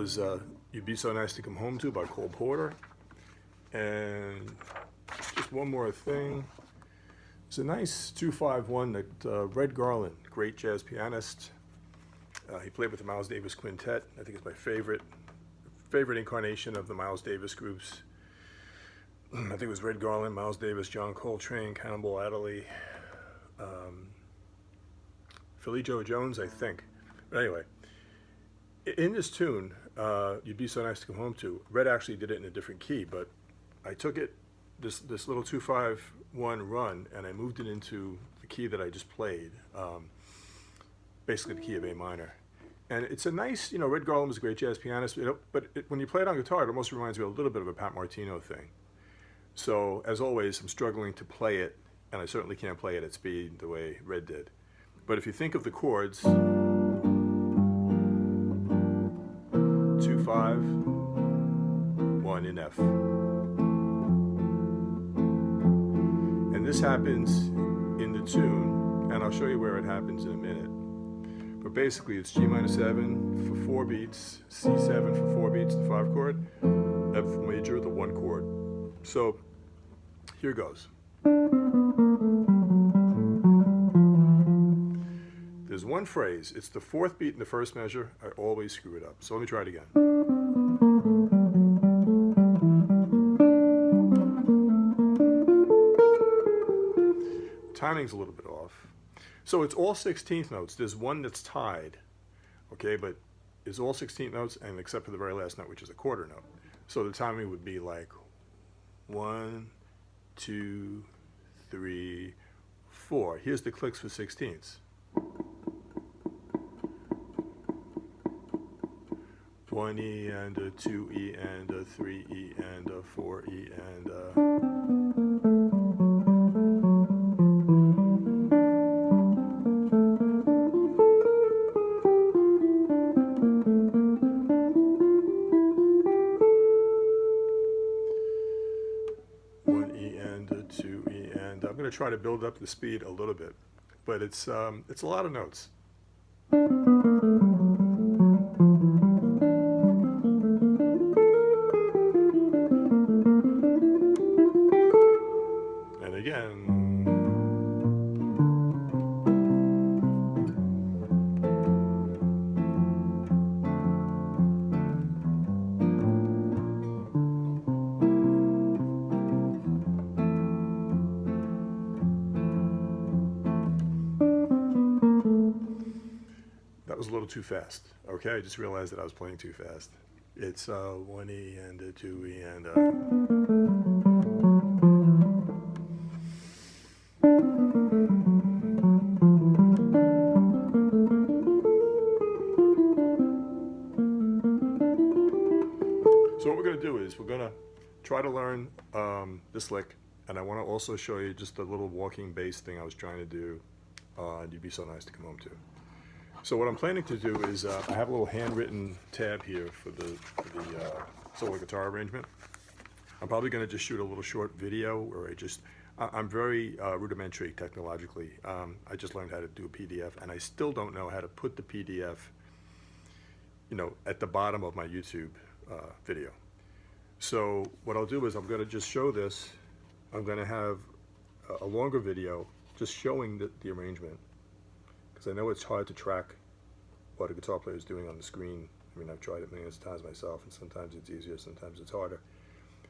was You'd Be So Nice to Come Home To by Cole Porter. And just one more thing. It's a nice 251 that Red Garland, great jazz pianist. He played with the Miles Davis Quintet. I think it's my favorite incarnation of the Miles Davis groups. I think it was Red Garland, Miles Davis, John Coltrane, Cannonball Adderley, Philly Joe Jones, I think. But anyway, in this tune, You'd Be So Nice to Come Home To, Red actually did it in a different key, but I took it, this little 251 run, and I moved it into the key that I just played, basically the key of A minor. And it's a nice, Red Garland was a great jazz pianist, but when you play it on guitar, it almost reminds me a little bit of a Pat Martino thing. So, as always, I'm struggling to play it, and I certainly can't play it at speed the way Red did. But if you think of the chords, 2, 5, 1 in F. And this happens in the tune, and I'll show you where it happens in a minute. But basically, it's G minor 7 for 4 beats, C7 for 4 beats, the 5 chord, F major, the 1 chord. So, here goes. There's one phrase. It's the 4th beat in the first measure. I always screw it up. So let me try it again. Timing's a little bit off. So it's all 16th notes. There's one that's tied, okay, but it's all 16th notes, and except for the very last note, which is a quarter note. So the timing would be like 1, 2, 3, 4. Here's the clicks for 16ths. 1E and a 2E and a 3E and a 4E and a... 1E and a 2E, and I'm going to try to build up the speed a little bit, but it's a lot of notes. And again. That was a little too fast. Okay, I just realized that I was playing too fast. It's 1E and a 2E and a... So what we're going to do is we're going to try to learn this lick, and I want to also show you just a little walking bass thing I was trying to do on You'd Be So Nice to Come Home To. So what I'm planning to do is I have a little handwritten tab here for the solo guitar arrangement. I'm probably going to just shoot a little short video where I'm very rudimentary technologically. I just learned how to do a PDF, and I still don't know how to put the PDF, at the bottom of my YouTube video. So what I'll do is I'm going to just show this. I'm going to have a longer video just showing the arrangement, because I know it's hard to track what a guitar player is doing on the screen. I mean, I've tried it millions of times myself, and sometimes it's easier, sometimes it's harder.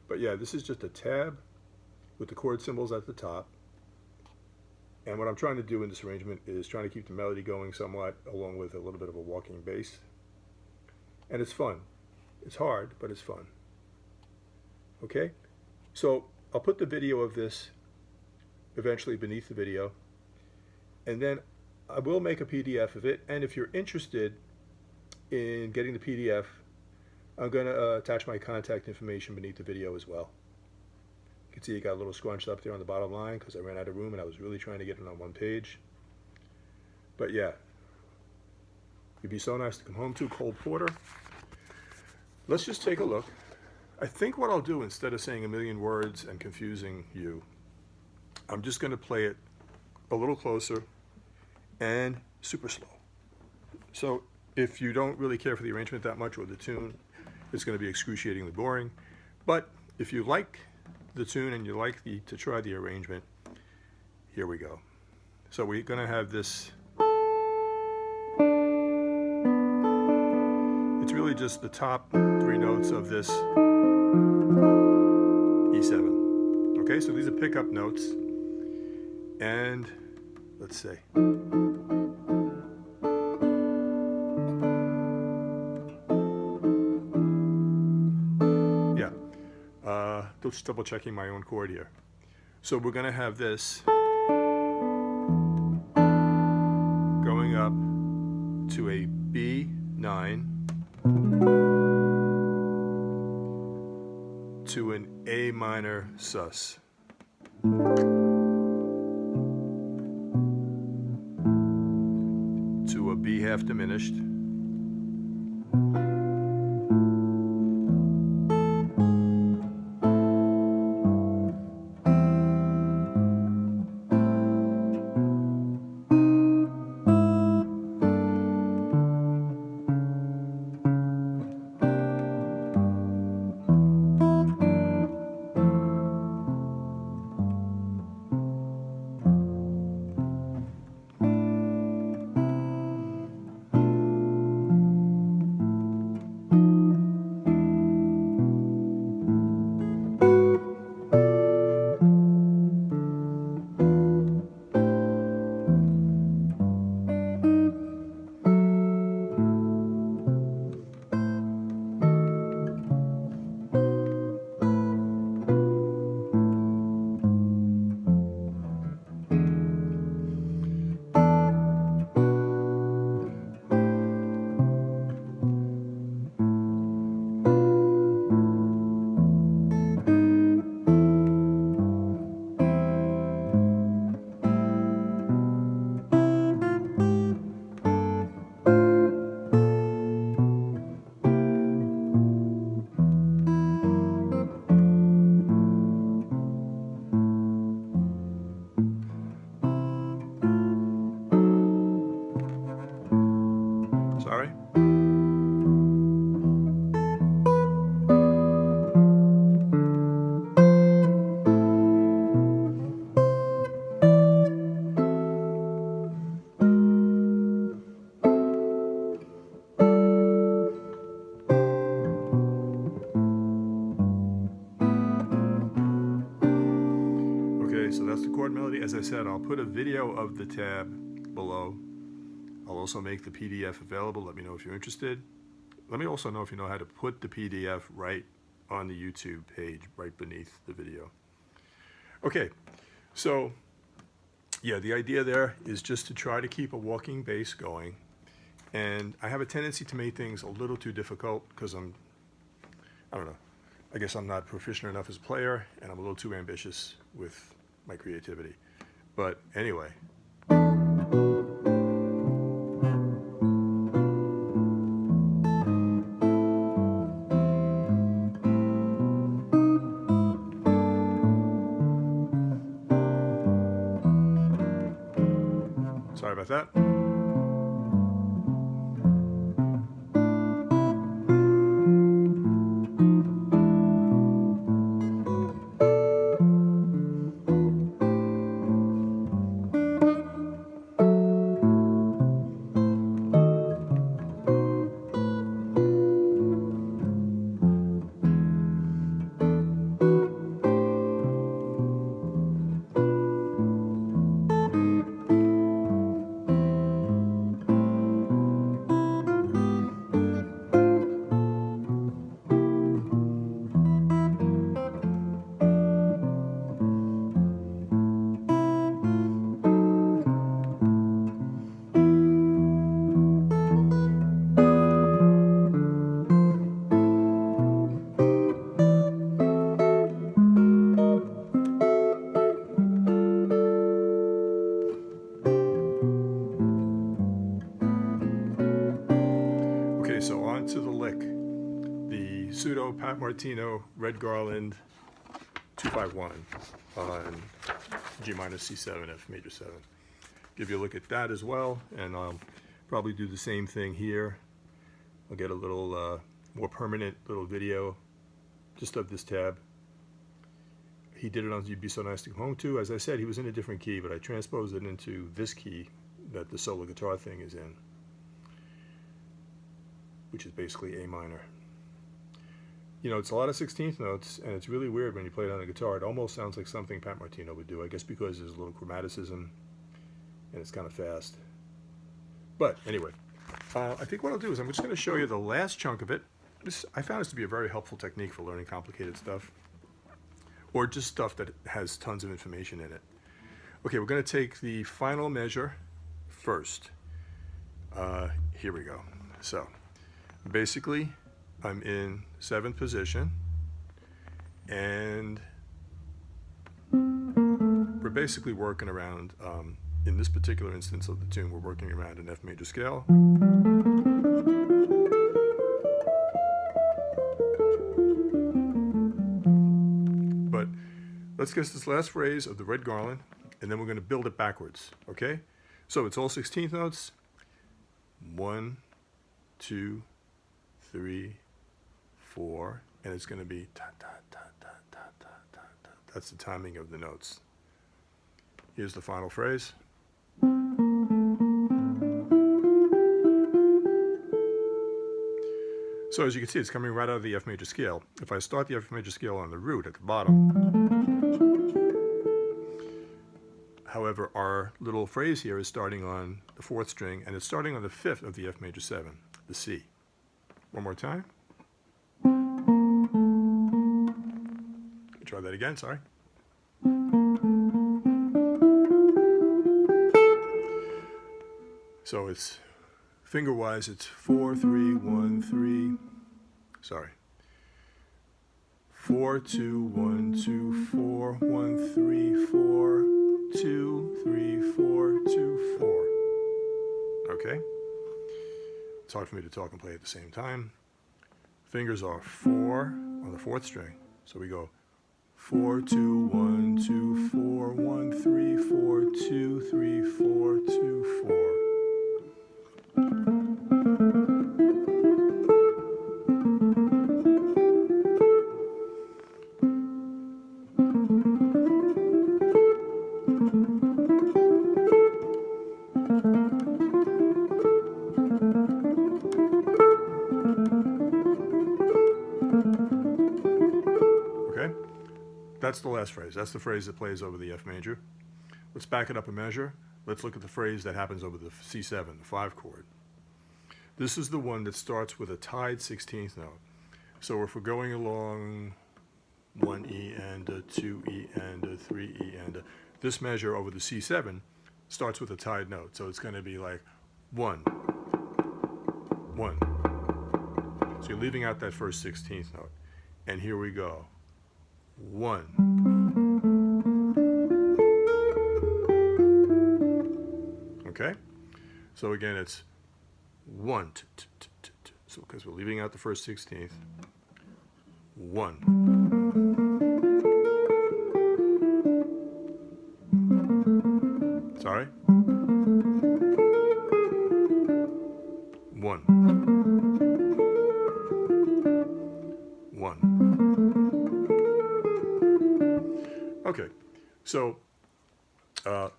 But yeah, this is just a tab with the chord symbols at the top. And what I'm trying to do in this arrangement is trying to keep the melody going somewhat, along with a little bit of a walking bass. And it's fun. It's hard, but it's fun. Okay? So I'll put the video of this eventually beneath the video, and then I will make a PDF of it, and if you're interested in getting the PDF, I'm going to attach my contact information beneath the video as well. You can see it got a little scrunched up there on the bottom line because I ran out of room and I was really trying to get it on one page. But yeah, You'd Be So Nice to Come Home To, Cole Porter. Let's just take a look. I think what I'll do, instead of saying a million words and confusing you, I'm just going to play it a little closer and super slow. So if you don't really care for the arrangement that much or the tune, it's going to be excruciatingly boring. But if you like the tune and you like to try the arrangement, here we go. So we're going to have this. It's really just the top 3 notes of this E7. Okay, so these are pickup notes. And let's see. Yeah, just double checking my own chord here. So we're going to have this going up to a B9 to an A minor sus. To a B half diminished. Sorry. Okay, so that's the chord melody. As I said, I'll put a video of the tab below. I'll also make the PDF available. Let me know if you're interested. Let me also know if you know how to put the PDF right on the YouTube page, right beneath the video. Okay, so yeah, the idea there is just to try to keep a walking bass going. And I have a tendency to make things a little too difficult because I don't know, I guess I'm not proficient enough as a player and I'm a little too ambitious with my creativity. But anyway. Sorry about that. Okay, so on to the lick. The pseudo Pat Martino Red Garland 251 on G minor C7 F major 7. Give you a look at that as well, and I'll probably do the same thing here. I'll get a little more permanent little video just of this tab. He did it on You'd Be So Nice to Come Home To. As I said, he was in a different key, but I transposed it into this key that the solo guitar thing is in, which is basically A minor. You know, it's a lot of 16th notes, and it's really weird when you play it on a guitar. It almost sounds like something Pat Martino would do, I guess because there's a little chromaticism, and it's kind of fast. But anyway, I think what I'll do is I'm just going to show you the last chunk of it. I found this to be a very helpful technique for learning complicated stuff, or just stuff that has tons of information in it. Okay, we're going to take the final measure first. Here we go. So basically, I'm in 7th position, and we're basically working around, in this particular instance of the tune, we're working around an F major scale. But let's get this last phrase of the Red Garland, and then we're going to build it backwards, okay? So it's all 16th notes. 1, 2, 3, 4, and it's going to be ta ta ta ta ta ta ta ta. That's the timing of the notes. Here's the final phrase. So as you can see, it's coming right out of the F major scale. If I start the F major scale on the root at the bottom, however, our little phrase here is starting on the 4th string, and it's starting on the 5th of the F major 7, the C. One more time. Try that again, sorry. So it's finger-wise, it's 4, 3, 1, 3. Sorry. 4, 2, 1, 2, 4, 1, 3, 4, 2, 3, 4, 2, 4. Okay? It's hard for me to talk and play at the same time. Fingers are 4 on the 4th string. So we go 4, 2, 1, 2, 4, 1, 3, 4, 2, 3, 4, 2, 4. Okay? That's the last phrase. That's the phrase that plays over the F major. Let's back it up a measure. Let's look at the phrase that happens over the C7, the 5 chord. This is the one that starts with a tied 16th note. So if we're going along 1E and a 2E and a 3E and a, this measure over the C7 starts with a tied note. So it's going to be like 1, 1. So you're leaving out that first 16th note. And here we go. 1. Okay? So again, it's 1. So because we're leaving out the first 16th. 1. Sorry? 1. 1. Okay, so now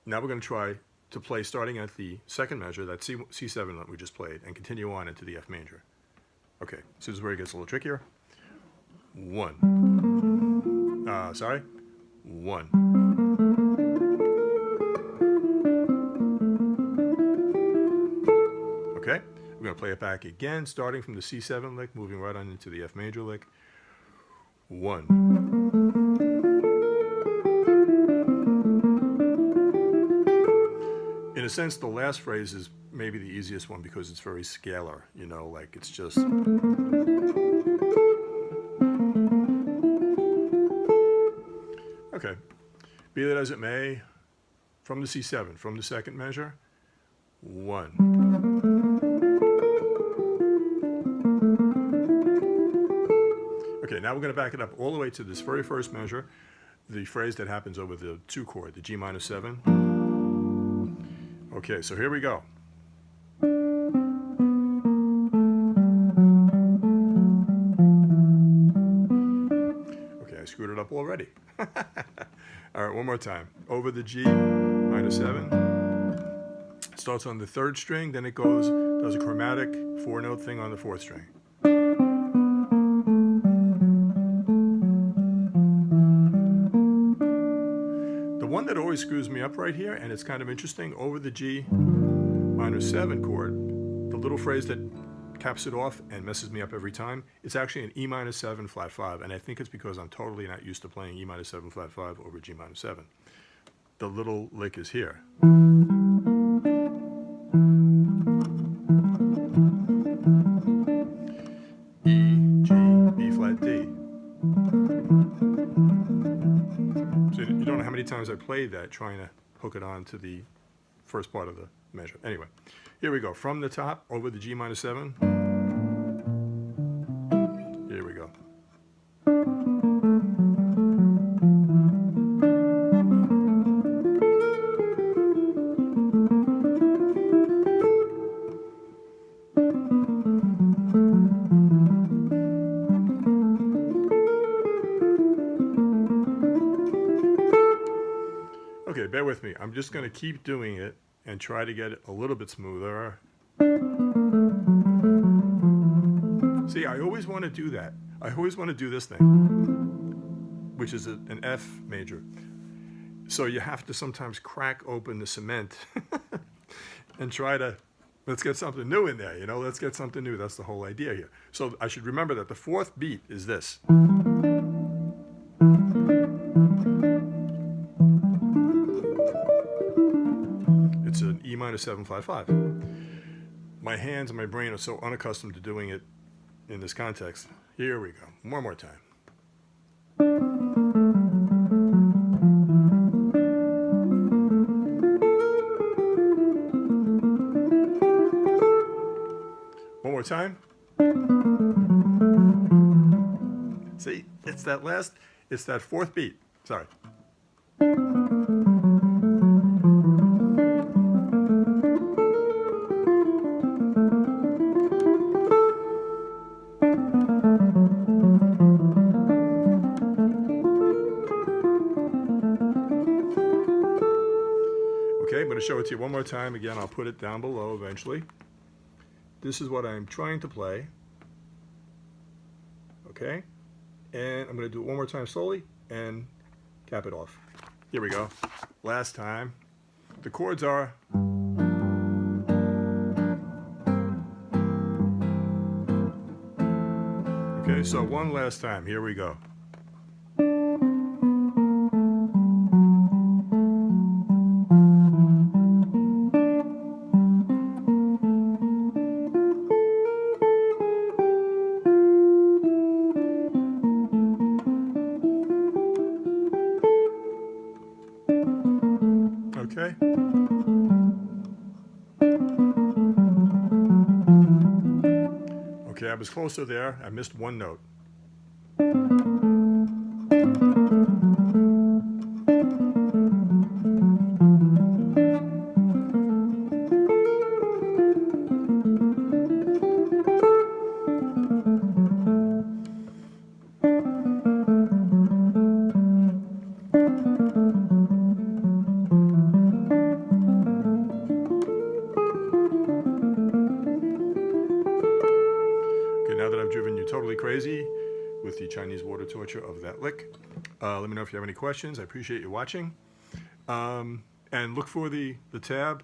we're going to try to play starting at the second measure, that C7 that we just played, and continue on into the F major. Okay, so this is where it gets a little trickier. 1. Sorry? 1. Okay, we're going to play it back again, starting from the C7 lick, moving right on into the F major lick. 1. In a sense, the last phrase is maybe the easiest one because it's very scalar, you know, like it's just... Okay, be that as it may, from the C7, from the second measure, 1. Okay, now we're going to back it up all the way to this very first measure, the phrase that happens over the 2 chord, the G minor 7. Okay, so here we go. up already. All right, one more time. Over the G minor 7. Starts on the 3rd string, then it goes, does a chromatic 4-note thing on the 4th string. The one that always screws me up right here, and it's kind of interesting, over the G minor 7 chord, the little phrase that caps it off and messes me up every time, it's actually an E minor 7 flat 5, and I think it's because I'm totally not used to playing E minor 7 flat 5 over G minor 7. The little lick is here. E, G, B flat, D. So you don't know how many times I played that trying to hook it on to the first part of the measure. Anyway, here we go. From the top, over the G minor 7. Here we go. Okay, bear with me. I'm just going to keep doing it and try to get it a little bit smoother. See, I always want to do that. I always want to do this thing, which is an F major. So you have to sometimes crack open the cement and try to, let's get something new in there, you know, let's get something new. That's the whole idea here. So I should remember that the 4th beat is this. It's an E minor 7 flat 5. My hands and my brain are so unaccustomed to doing it in this context. Here we go. One more time. One more time. See, it's that 4th beat. Sorry. Okay, I'm going to show it to you one more time. Again, I'll put it down below eventually. This is what I'm trying to play. Okay, and I'm going to do it one more time slowly and cap it off. Here we go. Last time. The chords are... Okay, so one last time. Here we go. Okay. Okay, I was closer there. I missed one note. Now that I've driven you totally crazy with the Chinese water torture of that lick, let me know if you have any questions. I appreciate you watching. And look for the tab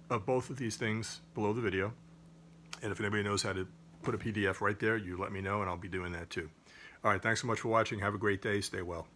of both of these things below the video. And if anybody knows how to put a PDF right there, you let me know and I'll be doing that too. All right, thanks so much for watching. Have a great day. Stay well.